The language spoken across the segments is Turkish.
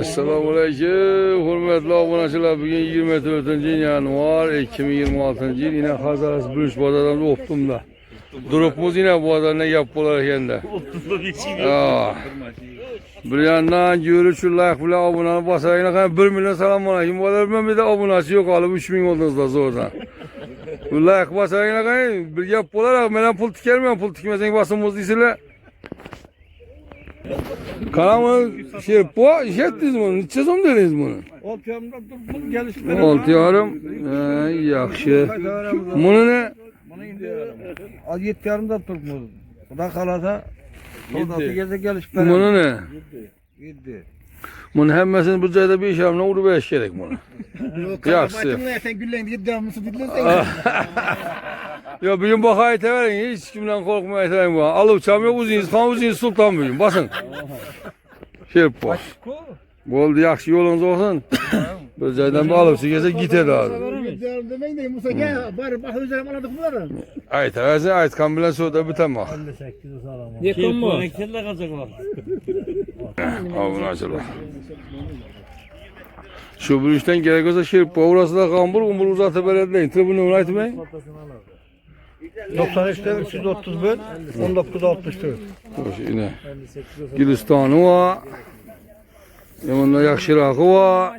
Assalomu alaykum, hurmatli obunachilar. Bugün 24 yanvar 2026 yil. Yine Hazarası Bürünç bozordan o'ptimda. Durupmiz yine bozorda gap bo'lar ekanda. Bir yandan yürüyüşler bilan obunani bosaylar. 1 milyon salom alaykum. Bo'lar bir de obunachi yo'q, olib 3 ming oldingizlar zo'rdan. Like bosaylar, bir gap bo'lar. Men pul tikerman, pul tikmasang bosimiz deysizlar. Kalamı şey bu işettiniz bunu, neçe so'm dediniz bunu? 6 yarımda bu gelişmeler. 6 yarım, yaxshi. Bunu ne? Bunu indi 7 yarımda turibmiz. Xudo qalasa so'dasi kelsa gelişmeler. Bunu ne? 7. Bunun hemmasini bir joyda 5 yarımdan urib berish kerak buni. Yaxshi. Sen güllendi 7 yarımını dinlesen. Yo, bugün baqa aytavering, hech kimdan qo'rqmay aytavering bu. Aluvcham yo'q, o'zingiz sulton bugün, bosing. Kelib bor. Bo'ldi, yaxshi yo'lingiz olsin. Bir joydan bir oluvchi kelsa ketadi hozir. Demang de Musa aka, borib o'zlarim oladik bularni. Aytaversin, aytgan bilan so'da bitamoq. 58 salom. Yekommi? Kella qazaqlar. Obunachilar. Shu bir ishdan kerak bo'lsa kelib bor, orasida qambur, umr uzatib beradilar. Tribunani aytmang. 93'te 331, 1964. Hoş yine. Gülistanı var. Yanında yakşıraqı var.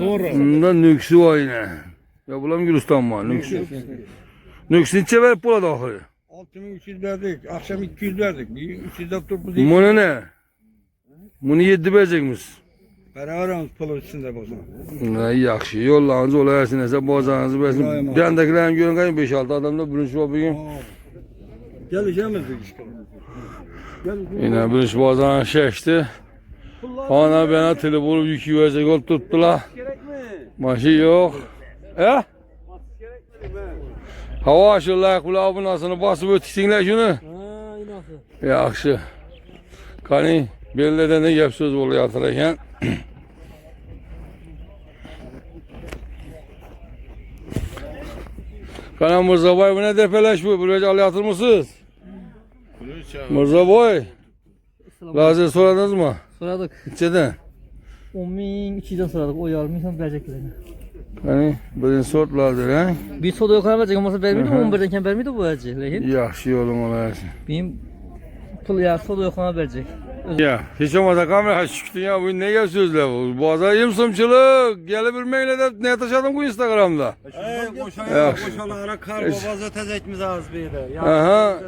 Doğru. Bunda nüksü var yine. Ya bulam Gülistan var, nüksü. Nüksü neçe verip buladı ahırı? 6300 verdik, akşam 200 verdik. 300 de tutup Bunu ne? Bunu 7 verecekmiş. beraberimiz pulu üstünde bozma. Ne yaxşı, yollarınız olayasın ise bozağınızı versin. Bendekilerin görün kayın 5-6 adamda bürünç var bugün. Gelişemezdik işte. Yine bürünç bozağını çekti. Ana bana telefonu yükü verecek olup tuttular. Maşı yok. Hava aşırılar kulağı bunasını basıp ötüksinler şunu. Yaxşı. Kani belirleden de gap söz oluyor hatırlayken. Kana Mirzaboy bu ne depeleş bu? Buraya alayatır mısınız? Mirzaboy. Lazım soradınız mı? Soradık. İçeden. 10.200'den soradık. O yarım insan vereceklerini. Hani birinci sort lazım he? Bir soda yok verecek olmasa vermiydi. 11'denken vermiydi bu verecek. Lakin Yaxşı yolun olayasın. benim pul ya soda yok verecek. Ya hiç olmazsa kamera çıktı ya bu ne gel sözler bu. Boğaza yımsımçılık. Gelebilmeyle de ne taşıdım bu Instagram'da. Koşalara kar babaza tezekimiz az beyde. Aha.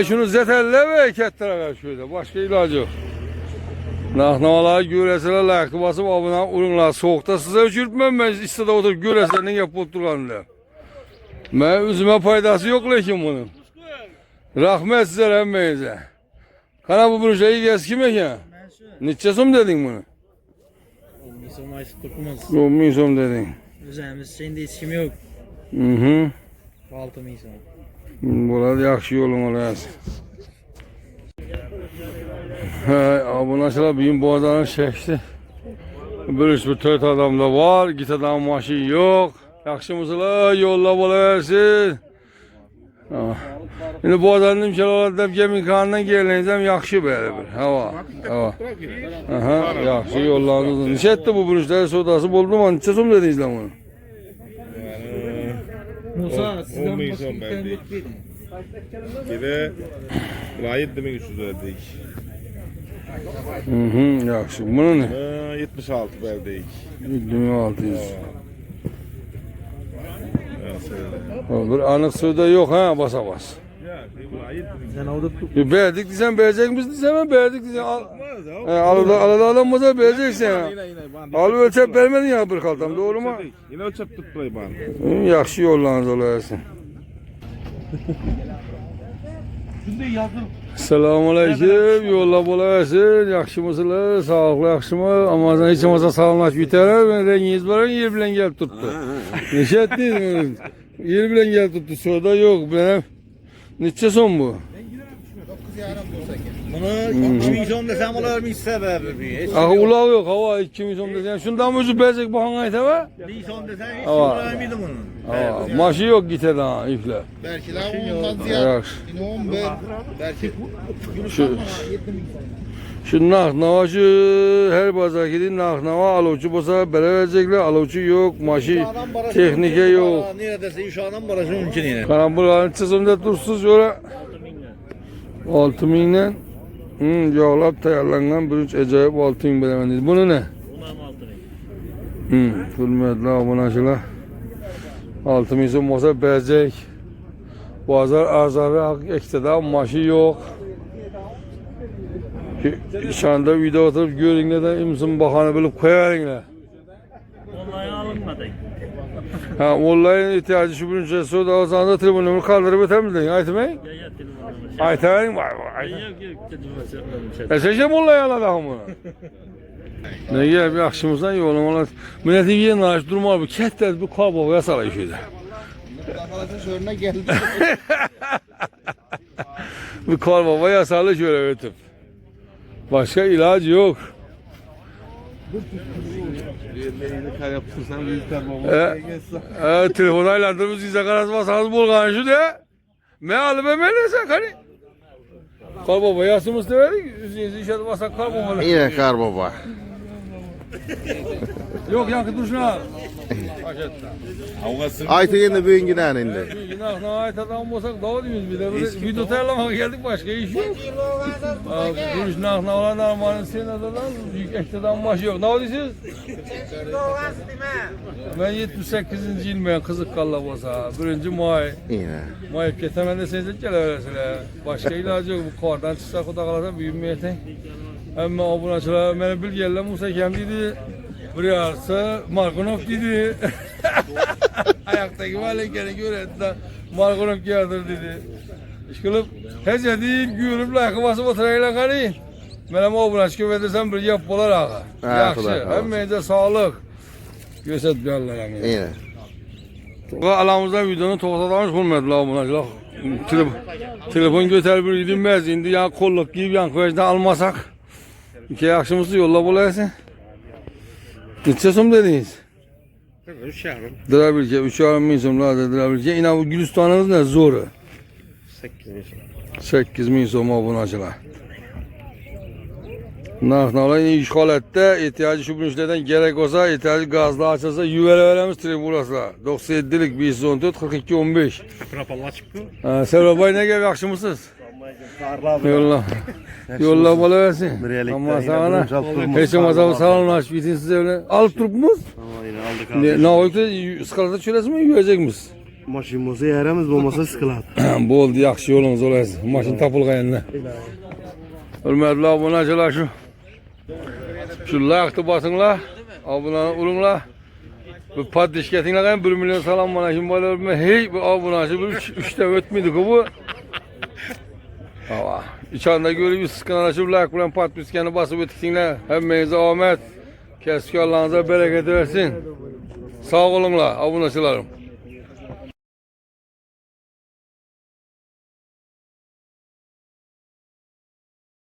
Şunu zetelle ve kettere ver şöyle. Başka ilacı yok. Nahnavaları göreseler layıklı basıp abına urunlar. Soğukta size uçurtmam ben istede oturup göreseler ne yapıp dururlar. Ben üzüme faydası yok lakin bunun. Rahmet size remmeyize. Kana bu bir şeyi gez kime ya? Neçe so'm dedin bunu? 10 so'm aytib turibmiz. 10 ming so'm dedin. O'zimiz senda hech kim yo'q. 6 ming so'm. Bo'ladi, yaxshi yo'ling olayapsiz. Hey, obunachilar bugün bozorni chekdi. Bir 4 adamda var, gitadan mashin yo'q. Yaxshimisizlar? Yo'llab olaversin. Şimdi bozorni imkonlar deb Gemikhandan kelingizam yaxshi beri bir. Hava. Aha, yaxshi yo'llaringiz. Necha etdi bu burishlar sodasi bo'ldimi? Necha so'm dedingizlar buni? Musa 10 sizden ming başka so'm bir verdik. Bir de 7300 verdik. Yaxshi. Buni ne? 76 verdik. 2600. Ya, söyle. Bir aniq so'da yo'q ha, basa bas. Sen oldu. Verdik desem verecek misin desem verdik desem alamazsa vereceksin. Al ölçep vermedin ya bir kaltam, doğru mu? Yine ölçep tutmayı bana. Yaxshi yo'llarınız olayasın. Assalomu alaykum, yo'llab bo'laversin. Yaxshimisizlar? Sog'liq yaxshimi? Amazon hech bo'lmasa salomlashib yutarar. Men rengingiz bilan yer bilan kelib turibdi. Necha etdingiz? Yer bilan kelib turibdi, so'da yo'q. Necha so'm bu? Bunu 210 desem olar mı sebebi bir? Aha ulağı yok hava 2010 desen. Şundan mı yüzü bezek bu hangi ayta 210 desem hiç Hava. olar mıydı bunun? Aa, maşı yok gite daha ifle. Belki de ondan ziyade. Ayak. 11 belki. Şu naknava şu her pazar gidin naknava alıcı bolsa bere verecekler alıcı yok maşı texnike yok. Neredeyse şu andan barajı mümkün yine. Karambulanın çizimde dursuz yola 6000 'den yağlap tayarlanan bir acayip 6000 belemeniz. Bunu ne? Hürmetli abunacılar. 6000 son olsa bezek. Bazar azarı ekstra maşı yok. Şu anda video oturup görün de imzin bahane bilip koyarınlar. Vallahi alınmadı. Ha vallahi ihtiyacı şu bir şey sonra o zaman da tribünümü kaldırıp ötemizden. Aytmayın. Ya telefonum. Aytayın var. Yok yok telefonum. Eseşe vallahi anladım bunu. Ne gel bir akşamızdan yolum ola. Milleti yiyen ağaç durma bir ketler bir kaba yasala işiydi. Şörüne geldi. Bir kaba yasalı şöyle ötüp. Başka ilacı yok. Telefonu aylandırmış size karasmasanız bulgan şu de. Me alıp emelese hani. Kar baba yasımız da verdik. Üzerinize işe basak kar baba. Yine kar baba. Yok yankı dur şuna. Aytı yine büyün giden indi. Günah ait adam olsak daha diyoruz bir de. Böyle video tayarlamaya geldik başka iş yok. Duruş nakna olan armağanın senin adadan büyük ektadan başı yok. Ne oluyorsunuz? Ben 78. ilmeyen kızık kalla olsa. Birinci May. Yine. May ketemen de seyircik gel öylesine. Başka ilacı yok. Bu kardan çıksak o da kalırsa büyümeyeten. Ama abunacılar beni bilgilerle Musa kendiydi. Buraya arsa Markonov dedi. Ayaktaki valekeni göretti. Markonov geldir dedi. İşkılıp hece değil görüp layıkı basıp oturayla karayın. Benim abunaç küvedersen bir yap bolar ağa. Yakşı. Hem meyde sağlık. Göset bir Allah'a. Yine. Alamızda videonu toxtatamış bulmadılar abunacılar. Telefon götürüp bir gidilmez. İndi ya kolluk giyip yan koyacdan almasak. İki akşamızı yolla bulayasın. Neçə som dediniz? 3 yarım. Dirabilke, 3,5 somlar dirabilke. İna bu Gülistanınız ne zoru? 8.000 som abunacılar. Naknalar iş halatda ihtiyacı şu bürünçlerden gerek olsa ihtiyacı gazlı açılsa yüveleveremiz tribunasla. 97'lik 114 42 15. Rapallah çıktı. Servabay ne gibi akşamısınız? Yolla. Yolla bala versin. Ama sana hiç olmazsa salamlaş bitin size öyle. Alıp durup muz? Ne oldu? Iskalata çölesi mi yiyecek miyiz? Maşinimizi yeremiz olmasa sıkılar. Bu oldu yaxşı yolunuz olasın. Maşın tapılğayında. Hürmetli abunacılar şu. Şu layıktı basınlar. Abunanı urunlar. Bu paddiş getinler 1 milyon salam bana şimdi böyle hey bu abunacı bir 3'te ötmedi ki bu. Hava. İçeride görüp bir sıkıntı açıp layık bulan patbiskeni basıp ötüksinler. Hemmeyinize ahmet. Keski Allah'ınıza bereket versin. Sağ olunlar abunacılarım.